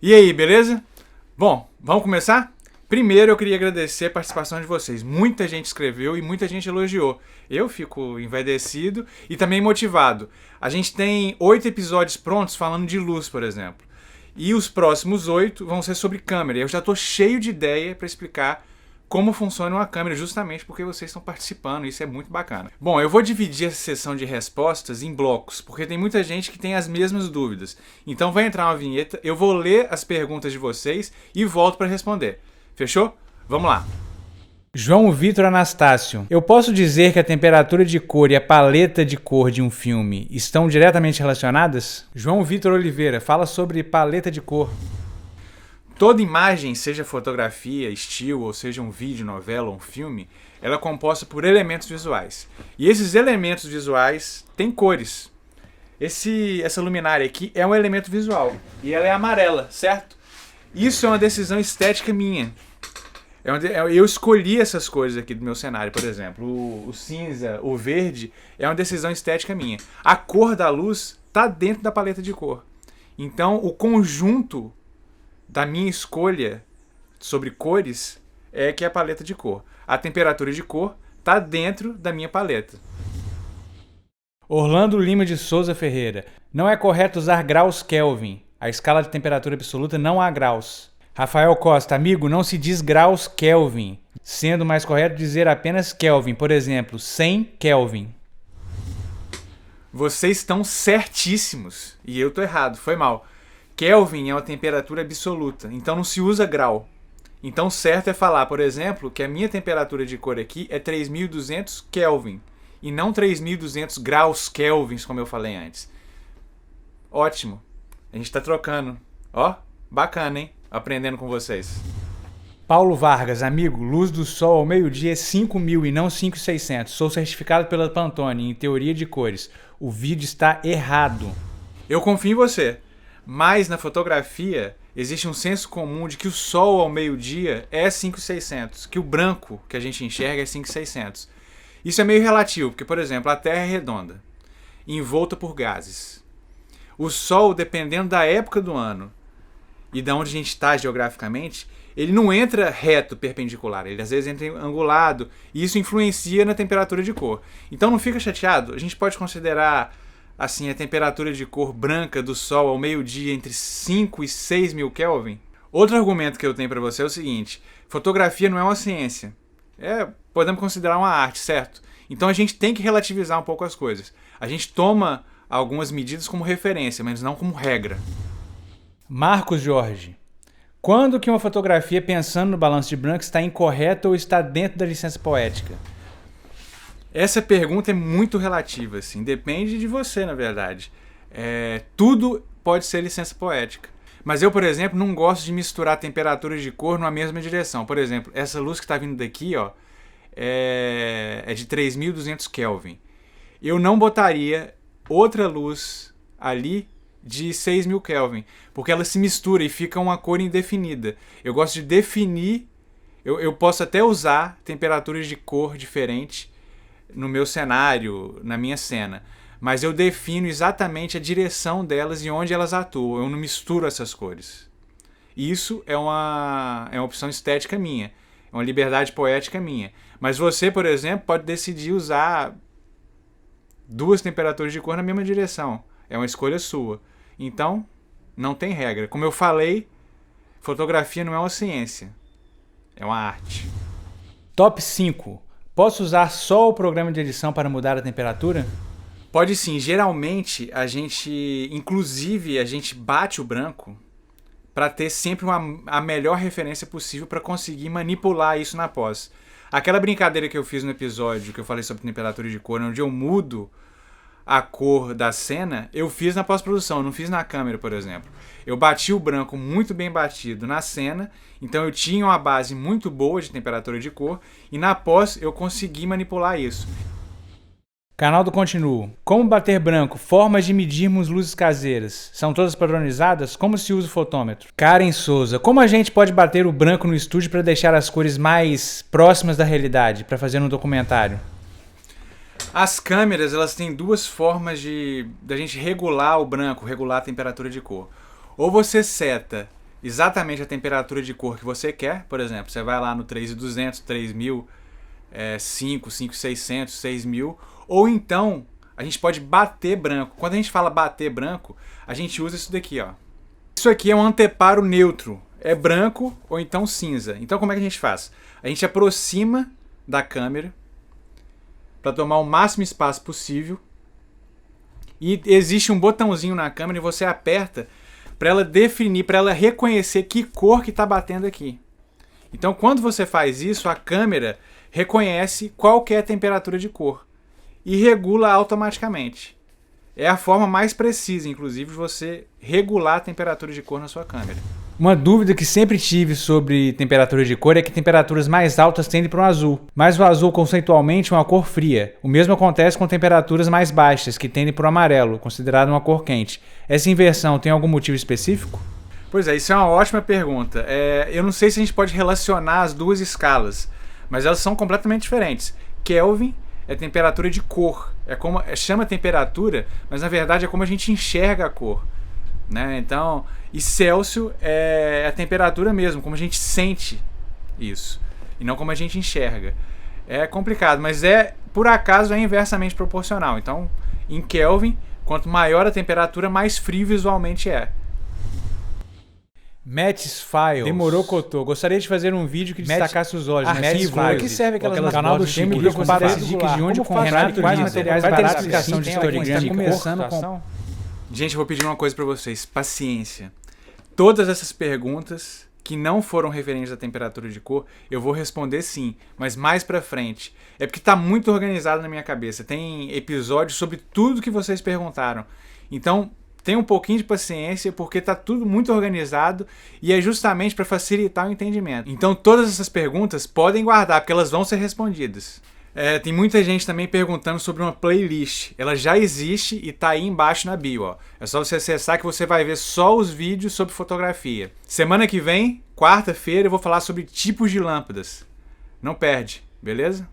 E aí, beleza? Bom, vamos começar? Primeiro eu queria agradecer a participação de vocês. Muita gente escreveu e muita gente elogiou. Eu fico envaidecido e também motivado. A gente tem 8 episódios prontos falando de luz, por exemplo. E os próximos 8 vão ser sobre câmera. Eu já estou cheio de ideia para explicar como funciona uma câmera, justamente porque vocês estão participando, isso é muito bacana. Bom, eu vou dividir essa sessão de respostas em blocos, porque tem muita gente que tem as mesmas dúvidas. Então vai entrar uma vinheta, eu vou ler as perguntas de vocês e volto para responder. Fechou? Vamos lá. João Vitor Anastácio. Eu posso dizer que a temperatura de cor e a paleta de cor de um filme estão diretamente relacionadas? João Vitor Oliveira, fala sobre paleta de cor. Toda imagem, seja fotografia, estilo, ou seja um vídeo, novela ou um filme, ela é composta por elementos visuais. E esses elementos visuais têm cores. Essa luminária aqui é um elemento visual. E ela é amarela, certo? Isso é uma decisão estética minha. Eu escolhi essas cores aqui do meu cenário, por exemplo. O cinza, o verde, é uma decisão estética minha. A cor da luz está dentro da paleta de cor. Então, o conjunto da minha escolha sobre cores é que é a paleta de cor. A temperatura de cor está dentro da minha paleta. Orlando Lima de Souza Ferreira. Não é correto usar graus Kelvin. A escala de temperatura absoluta não há graus. Rafael Costa. Amigo, não se diz graus Kelvin. Sendo mais correto dizer apenas Kelvin. Por exemplo, 100 Kelvin. Vocês estão certíssimos. E eu estou errado, foi mal. Kelvin é uma temperatura absoluta, então não se usa grau. Então o certo é falar, por exemplo, que a minha temperatura de cor aqui é 3.200 Kelvin e não 3.200 graus Kelvins, como eu falei antes. Ótimo, a gente está trocando. Ó, bacana, hein? Aprendendo com vocês. Paulo Vargas, amigo, luz do sol ao meio-dia é 5.000 e não 5.600. Sou certificado pela Pantone em teoria de cores. O vídeo está errado. Eu confio em você. Mas na fotografia existe um senso comum de que o sol ao meio-dia é 5.600, que o branco que a gente enxerga é 5.600. Isso é meio relativo, porque, por exemplo, a Terra é redonda, envolta por gases. O sol, dependendo da época do ano e de onde a gente está geograficamente, ele não entra reto, perpendicular, ele às vezes entra angulado, e isso influencia na temperatura de cor. Então não fica chateado, a gente pode considerar assim, a temperatura de cor branca do Sol ao meio-dia entre 5 e 6 mil Kelvin. Outro argumento que eu tenho para você é o seguinte: fotografia não é uma ciência. Podemos considerar uma arte, certo? Então a gente tem que relativizar um pouco as coisas. A gente toma algumas medidas como referência, mas não como regra. Marcos Jorge. Quando que uma fotografia pensando no balanço de branco está incorreta ou está dentro da licença poética? Essa pergunta é muito relativa, assim, depende de você, na verdade. Tudo pode ser licença poética. Mas eu, por exemplo, não gosto de misturar temperaturas de cor numa mesma direção. Por exemplo, essa luz que está vindo daqui, ó, é de 3.200 Kelvin. Eu não botaria outra luz ali de 6.000 Kelvin, porque ela se mistura e fica uma cor indefinida. Eu gosto de definir, eu posso até usar temperaturas de cor diferentes no meu cenário, na minha cena, mas eu defino exatamente a direção delas e onde elas atuam. Eu não misturo essas cores. Isso é uma opção estética minha, é uma liberdade poética minha. Mas você, por exemplo, pode decidir usar duas temperaturas de cor na mesma direção. É uma escolha sua. Então, não tem regra. Como eu falei, fotografia não é uma ciência, é uma arte. Top 5. Posso usar só o programa de edição para mudar a temperatura? Pode sim. Geralmente, a gente bate o branco para ter sempre a melhor referência possível para conseguir manipular isso na pós. Aquela brincadeira que eu fiz no episódio que eu falei sobre temperatura de cor, onde eu mudo a cor da cena, eu fiz na pós-produção, eu não fiz na câmera, por exemplo. Eu bati o branco muito bem batido na cena, então eu tinha uma base muito boa de temperatura de cor, e na pós eu consegui manipular isso. Canal do Continuo. Como bater branco? Formas de medirmos luzes caseiras. São todas padronizadas? Como se usa o fotômetro? Karen Souza. Como a gente pode bater o branco no estúdio para deixar as cores mais próximas da realidade, para fazer um documentário? As câmeras, elas têm duas formas da gente regular o branco, regular a temperatura de cor. Ou você seta exatamente a temperatura de cor que você quer. Por exemplo, você vai lá no 3200, 3000, 5, 5600, 6000, ou então a gente pode bater branco. Quando a gente fala bater branco, a gente usa isso daqui, ó. Isso aqui é um anteparo neutro, é branco ou então cinza. Então como é que a gente faz? A gente aproxima da câmera para tomar o máximo espaço possível, e existe um botãozinho na câmera e você aperta para ela definir, para ela reconhecer que cor que está batendo aqui. Então quando você faz isso, a câmera reconhece qual que é a temperatura de cor e regula automaticamente. É a forma mais precisa, inclusive, de você regular a temperatura de cor na sua câmera. Uma dúvida que sempre tive sobre temperatura de cor é que temperaturas mais altas tendem para o azul, mas o azul conceitualmente é uma cor fria. O mesmo acontece com temperaturas mais baixas, que tendem para o amarelo, considerado uma cor quente. Essa inversão tem algum motivo específico? Pois é, isso é uma ótima pergunta. Eu não sei se a gente pode relacionar as duas escalas, mas elas são completamente diferentes. Kelvin é temperatura de cor, chama temperatura, mas na verdade é como a gente enxerga a cor, né? Então, e Celsius é a temperatura mesmo, como a gente sente isso, e não como a gente enxerga. É complicado, mas por acaso é inversamente proporcional. Então, em Kelvin, quanto maior a temperatura, mais frio visualmente é. Match Files. Demorou, Cotô. Gostaria de fazer um vídeo que destacasse os olhos. Arquivos. Para que serve aquelas canal do bordas Chico, de preocupado com com dicas de onde comprar, Renato quais Lisa. materiais Vai ter baratos, explicação de historiograma, começando com... Gente, eu vou pedir uma coisa para vocês. Paciência. Todas essas perguntas que não foram referentes à temperatura de cor, eu vou responder sim, mas mais pra frente. É porque tá muito organizado na minha cabeça. Tem episódios sobre tudo que vocês perguntaram. Então, tenha um pouquinho de paciência, porque tá tudo muito organizado e é justamente para facilitar o entendimento. Então, todas essas perguntas podem guardar, porque elas vão ser respondidas. Tem muita gente também perguntando sobre uma playlist. Ela já existe e tá aí embaixo na bio, ó. É só você acessar que você vai ver só os vídeos sobre fotografia. Semana que vem, quarta-feira, eu vou falar sobre tipos de lâmpadas. Não perde, beleza?